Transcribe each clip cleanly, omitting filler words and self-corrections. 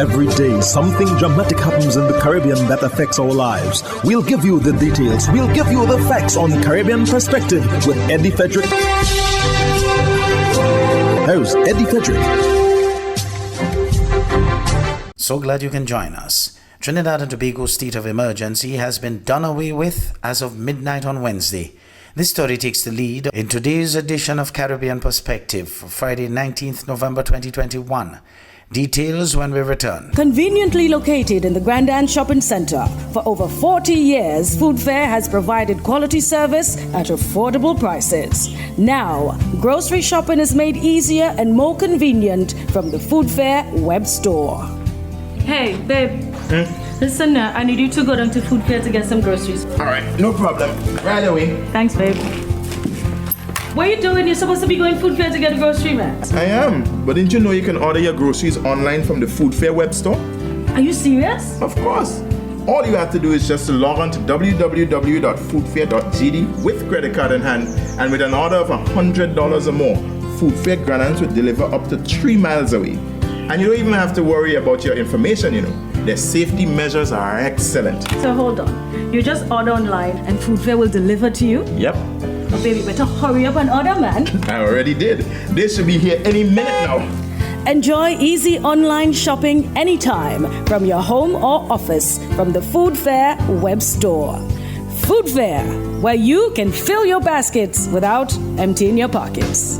Every day, something dramatic happens in the Caribbean that affects our lives. We'll give you the details. We'll give you the facts on Caribbean Perspective with Eddie Frederick. Here's Eddie Frederick. So glad you can join us. Trinidad and Tobago's state of emergency has been done away with as of midnight on Wednesday. This story takes the lead in today's edition of Caribbean Perspective for Friday, 19th November 2021. Details when we return. Conveniently located in the Grand Shopping Center, for over 40 years, Food Fair has provided quality service at affordable prices. Now, grocery shopping is made easier and more convenient from the Food Fair web store. Hey, babe. Listen, I need you to go down to Food Fair to get some groceries. All right, no problem. Right away. Thanks, babe. What are you doing? You're supposed to be going Food Fair to get a grocery, man. I am, but didn't you know you can order your groceries online from the Food Fair web store? Are you serious? Of course. All you have to do is just to log on to www.foodfair.gd with credit card in hand, and with an order of $100 or more, Food Fair Grandans will deliver up to 3 miles away. And you don't even have to worry about your information, you know. Their safety measures are excellent. So hold on. You just order online and Food Fair will deliver to you? Yep. Oh, baby, better hurry up and order, man. I already did. They should be here any minute now. Enjoy easy online shopping anytime from your home or office from the Food Fair web store. Food Fair, where you can fill your baskets without emptying your pockets.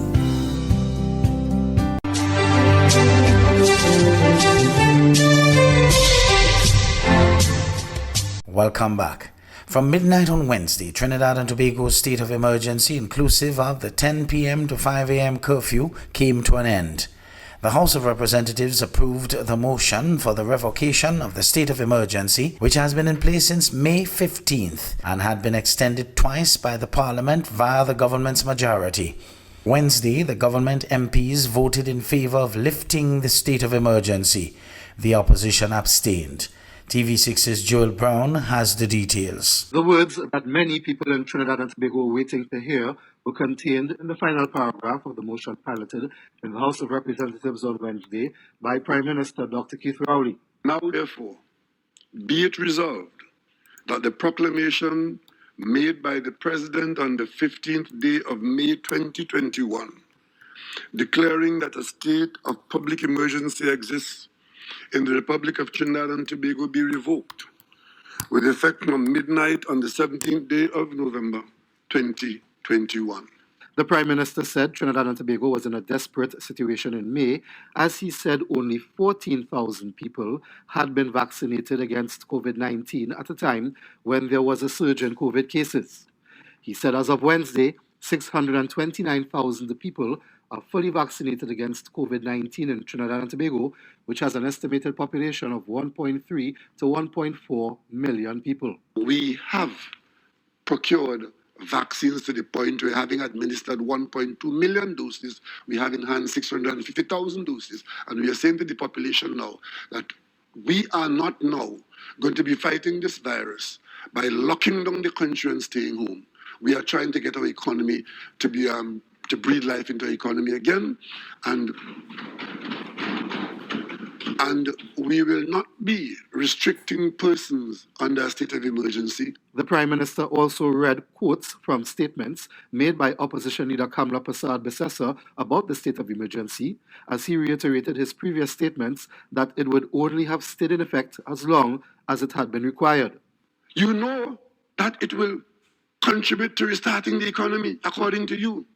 Welcome back. From midnight on Wednesday, Trinidad and Tobago's state of emergency, inclusive of the 10 p.m. to 5 a.m. curfew, came to an end. The House of Representatives approved the motion for the revocation of the state of emergency, which has been in place since May 15th and had been extended twice by the Parliament via the government's majority. Wednesday, the government MPs voted in favor of lifting the state of emergency. The opposition abstained. TV6's Joel Brown has the details. The words that many people in Trinidad and Tobago were waiting to hear were contained in the final paragraph of the motion piloted in the House of Representatives on Wednesday by Prime Minister Dr. Keith Rowley. Now, therefore, be it resolved that the proclamation made by the President on the 15th day of May 2021, declaring that a state of public emergency exists in the Republic of Trinidad and Tobago be revoked with effect from midnight on the 17th day of November 2021. The Prime Minister said Trinidad and Tobago was in a desperate situation in May, as he said only 14,000 people had been vaccinated against COVID-19 at a time when there was a surge in COVID cases. He said as of Wednesday, 629,000 people are fully vaccinated against COVID-19 in Trinidad and Tobago, which has an estimated population of 1.3 to 1.4 million people. We have procured vaccines to the point where, having administered 1.2 million doses, we have in hand 650,000 doses. And we are saying to the population now that we are not now going to be fighting this virus by locking down the country and staying home. We are trying to get our economy to be to breathe life into our economy again, and we will not be restricting persons under a state of emergency. The Prime Minister also read quotes from statements made by Opposition Leader Kamla Persad-Bissessar about the state of emergency, as he reiterated his previous statements that it would only have stayed in effect as long as it had been required. You know that it will contribute to restarting the economy, according to you.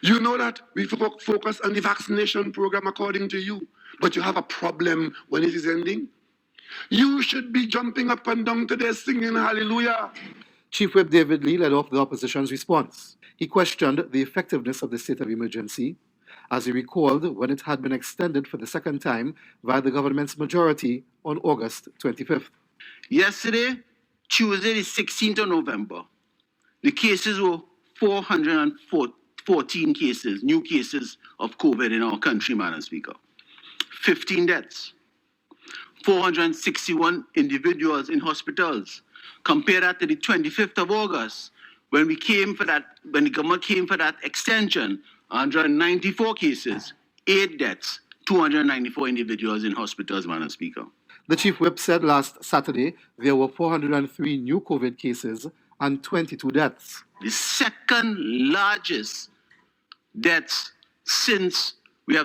You know that we focus on the vaccination program, according to you, but you have a problem when it is ending. You should be jumping up and down today singing hallelujah. Chief Whip David Lee led off the opposition's response. He questioned the effectiveness of the state of emergency, as he recalled when it had been extended for the second time via the government's majority on August 25th. Yesterday, Tuesday, the 16th of November, the cases were 414 cases, new cases of COVID in our country, Madam Speaker. 15 deaths. 461 individuals in hospitals. Compare that to the 25th of August, when the government came for that extension, 194 cases, 8 deaths, 294 individuals in hospitals, Madam Speaker. The Chief Whip said last Saturday there were 403 new COVID cases and 22 deaths. The second largest deaths since we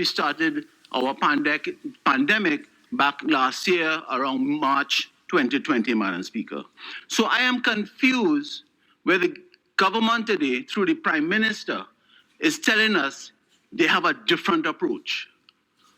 started our pandemic back last year around March 2020, Madam Speaker. So I am confused where the government today, through the Prime Minister, is telling us they have a different approach.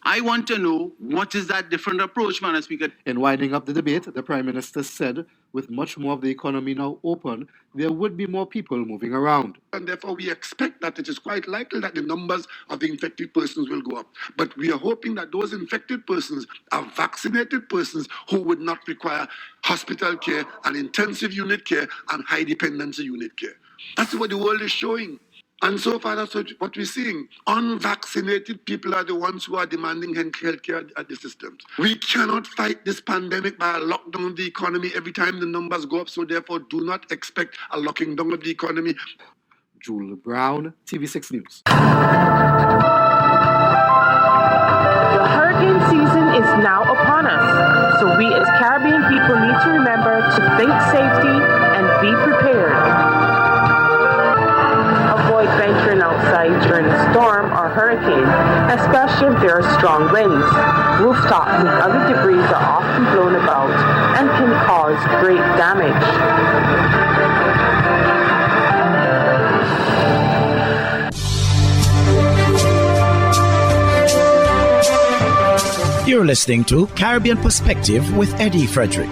I want to know what is that different approach, Madam Speaker. In winding up the debate, the Prime Minister said with much more of the economy now open, there would be more people moving around. And therefore, we expect that it is quite likely that the numbers of the infected persons will go up. But we are hoping that those infected persons are vaccinated persons who would not require hospital care and intensive unit care and high dependency unit care. That's what the world is showing. And so far, that's what we're seeing. Unvaccinated people are the ones who are demanding health care at the systems. We cannot fight this pandemic by a lockdown of the economy every time the numbers go up. So therefore, do not expect a locking down of the economy. Jewel Brown, TV6 News. The hurricane season is now upon us. So we as Caribbean people need to remember to think safety and be prepared. Avoid venturing outside during a storm or hurricane, especially if there are strong winds. Rooftops and other debris are often blown about and can cause great damage. You're listening to Caribbean Perspective with Eddie Frederick.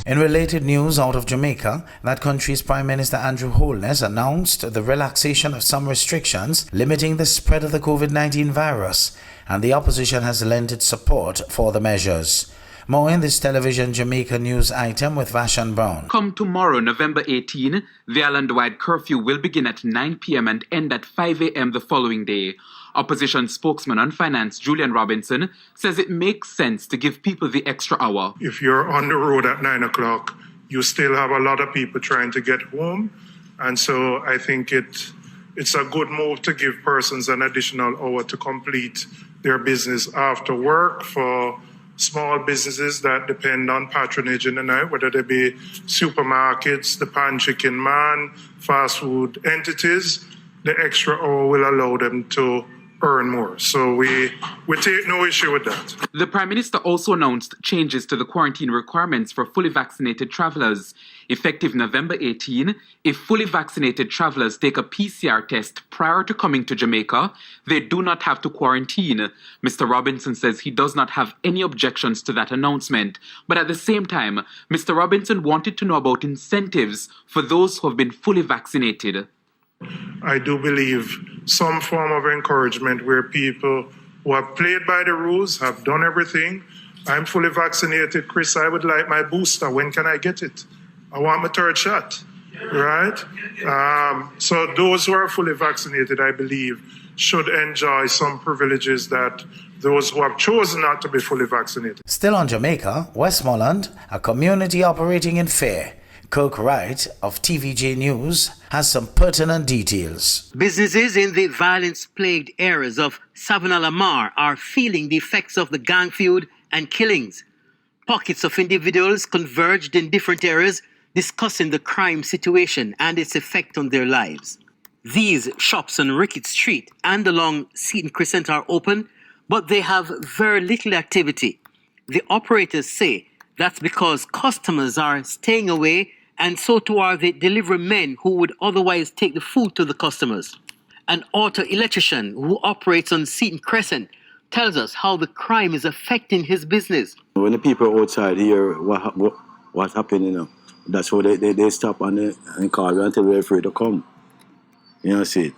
In related news out of Jamaica, that country's Prime Minister Andrew Holness announced the relaxation of some restrictions limiting the spread of the COVID-19 virus, and the opposition has lent its support for the measures. More in this television Jamaica news item with Vashan Brown. Come tomorrow, November 18, the island-wide curfew will begin at 9 p.m. and end at 5 a.m. the following day. Opposition spokesman on finance Julian Robinson says it makes sense to give people the extra hour. If you're on the road at 9 o'clock, you still have a lot of people trying to get home. And so I think it's a good move to give persons an additional hour to complete their business after work. For small businesses that depend on patronage in the night, whether they be supermarkets, the Pan Chicken Man, fast food entities, the extra hour will allow them to earn more. So we take no issue with that. The Prime Minister also announced changes to the quarantine requirements for fully vaccinated travellers. Effective November 18, if fully vaccinated travellers take a PCR test prior to coming to Jamaica, they do not have to quarantine. Mr. Robinson says he does not have any objections to that announcement. But at the same time, Mr. Robinson wanted to know about incentives for those who have been fully vaccinated. I do believe some form of encouragement where people who have played by the rules, have done everything. I'm fully vaccinated, Chris. I would like my booster. When can I get it? I want my third shot, right? So those who are fully vaccinated, I believe, should enjoy some privileges that those who have chosen not to be fully vaccinated. Still on Jamaica, Westmoreland, a community operating in Fair. Kirk Wright of TVJ News has some pertinent details. Businesses in the violence-plagued areas of Savannah Lamar are feeling the effects of the gang feud and killings. Pockets of individuals converged in different areas discussing the crime situation and its effect on their lives. These shops on Rickett Street and along Seaton Crescent are open, but they have very little activity. The operators say that's because customers are staying away, and so too are the delivery men who would otherwise take the food to the customers. An auto electrician who operates on Seaton Crescent tells us how the crime is affecting his business. When the people outside hear what happened, that's why they stop and call you until we're afraid to come. See it.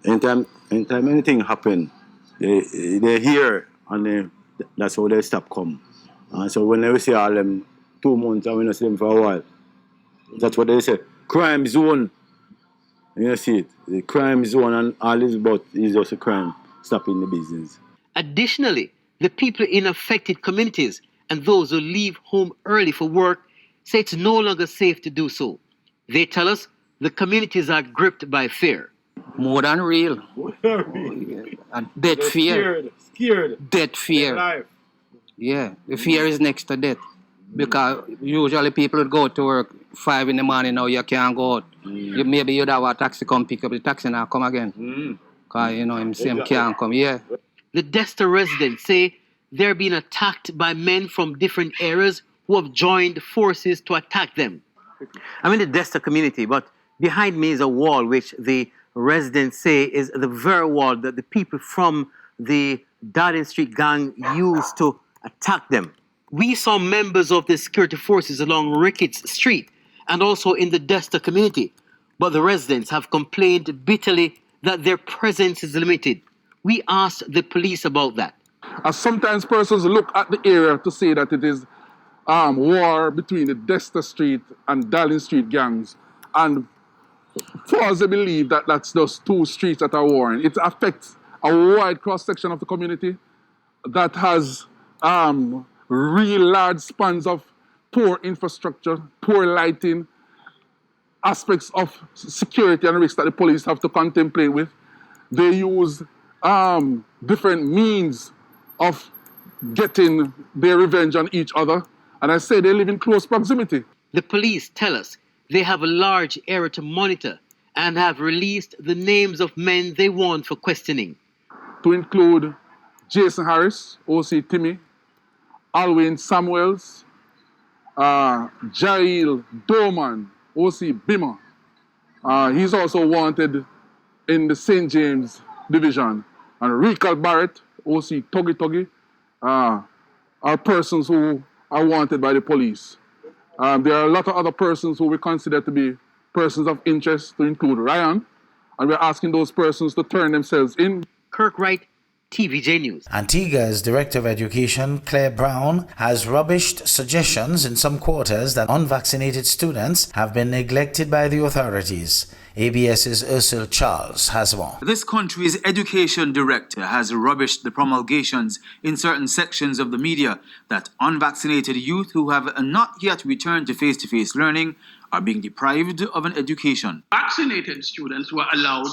Anytime anything happen, they hear and that's how they stop come. And so when we see all them 2 months and we don't see them for a while, that's what they say. Crime zone. See it. The crime zone and all is about is just a crime stopping the business. Additionally, the people in affected communities and those who leave home early for work say it's no longer safe to do so. They tell us the communities are gripped by fear. More than real. And death fear. Scared. Death fear. Yeah, the fear is next to death. Because usually people would go to work 5 in the morning, now you can't go out. Maybe you'd have a taxi come pick up the taxi and come again. Because, him can't come, yeah. The Desta residents say they're being attacked by men from different areas who have joined forces to attack them. I'm in the Desta community, but behind me is a wall which the residents say is the very wall that the people from the Darling Street gang used to attack them. We saw members of the security forces along Ricketts Street and also in the Desta community, but the residents have complained bitterly that their presence is limited. We asked the police about that. As sometimes persons look at the area to say that it is war between the Desta Street and Darling Street gangs, and falsely believe that that's those two streets that are warring. It affects a wide cross-section of the community that has real large spans of poor infrastructure, poor lighting, aspects of security and risk that the police have to contemplate with. They use different means of getting their revenge on each other. And I say they live in close proximity. The police tell us they have a large area to monitor and have released the names of men they want for questioning. To include Jason Harris, OC Timmy, Alwyn Samuels, Jail Doman, OC Bimmer. He's also wanted in the St. James Division. And Rikal Barrett, OC Tuggy Tuggy, are persons who are wanted by the police. There are a lot of other persons who we consider to be persons of interest, to include Ryan, and we're asking those persons to turn themselves in. Kirk Wright, TVJ News. Antigua's Director of Education, Claire Brown, has rubbished suggestions in some quarters that unvaccinated students have been neglected by the authorities. ABS's Ursula Charles has more. This country's education director has rubbished the promulgations in certain sections of the media that unvaccinated youth who have not yet returned to face-to-face learning are being deprived of an education. Vaccinated students were allowed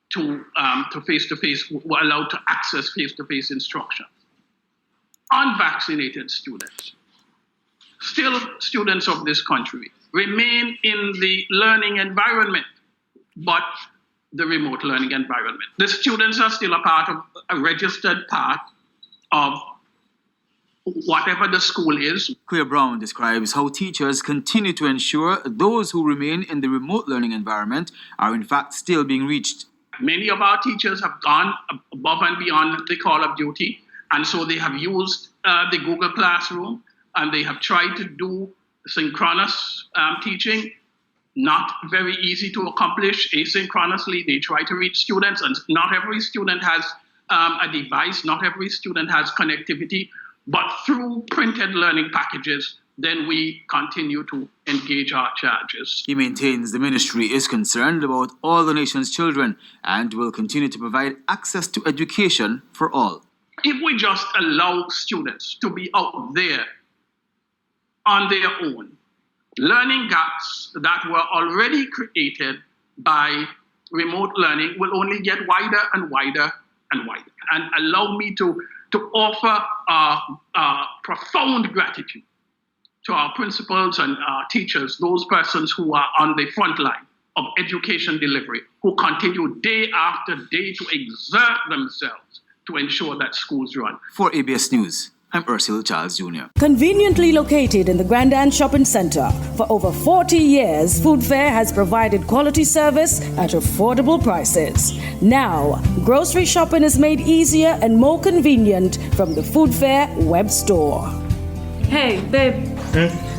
to were allowed to access face-to-face instruction. Unvaccinated students, still students of this country, remain in the learning environment, but the remote learning environment. The students are still a registered part of whatever the school is. Claire Brown describes how teachers continue to ensure those who remain in the remote learning environment are in fact still being reached. Many of our teachers have gone above and beyond the call of duty, and so they have used the Google Classroom, and they have tried to do synchronous teaching. Not very easy to accomplish asynchronously. They try to reach students, and not every student has a device, not every student has connectivity, but through printed learning packages, then we continue to engage our charges. He maintains the ministry is concerned about all the nation's children and will continue to provide access to education for all. If we just allow students to be out there on their own, learning gaps that were already created by remote learning will only get wider and wider and wider. And allow me to offer profound gratitude to our principals and our teachers, those persons who are on the front line of education delivery, who continue day after day to exert themselves to ensure that schools run. For ABS News, I'm Ursula Charles Jr. Conveniently located in the Grand Shopping Center, for over 40 years, Food Fair has provided quality service at affordable prices. Now, grocery shopping is made easier and more convenient from the Food Fair web store. Hey, babe.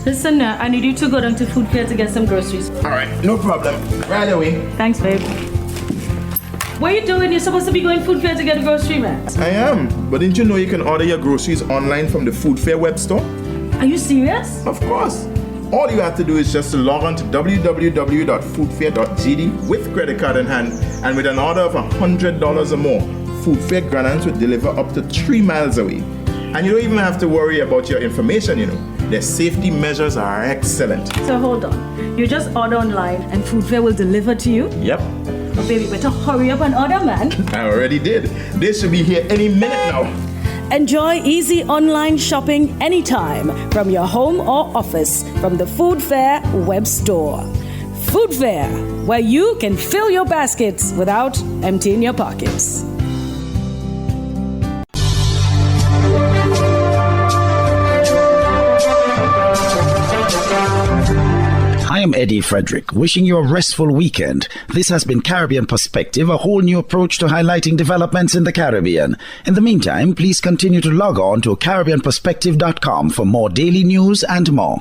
Listen, I need you to go down to Food Fair to get some groceries. All right, no problem. Right away. Thanks, babe. What are you doing? You're supposed to be going Food Fair to get a grocery, man. I am, but didn't you know you can order your groceries online from the Food Fair web store? Are you serious? Of course. All you have to do is just to log on to www.foodfair.gd with credit card in hand, and with an order of $100 or more, Food Fair grants will deliver up to 3 miles away. And you don't even have to worry about your information, Their safety measures are excellent. So hold on. You just order online and Food Fair will deliver to you? Yep. Oh, baby, better hurry up and order, man. I already did. They should be here any minute now. Enjoy easy online shopping anytime from your home or office from the Food Fair web store. Food Fair, where you can fill your baskets without emptying your pockets. I am Eddie Frederick, wishing you a restful weekend. This has been Caribbean Perspective, a whole new approach to highlighting developments in the Caribbean. In the meantime, please continue to log on to CaribbeanPerspective.com for more daily news and more.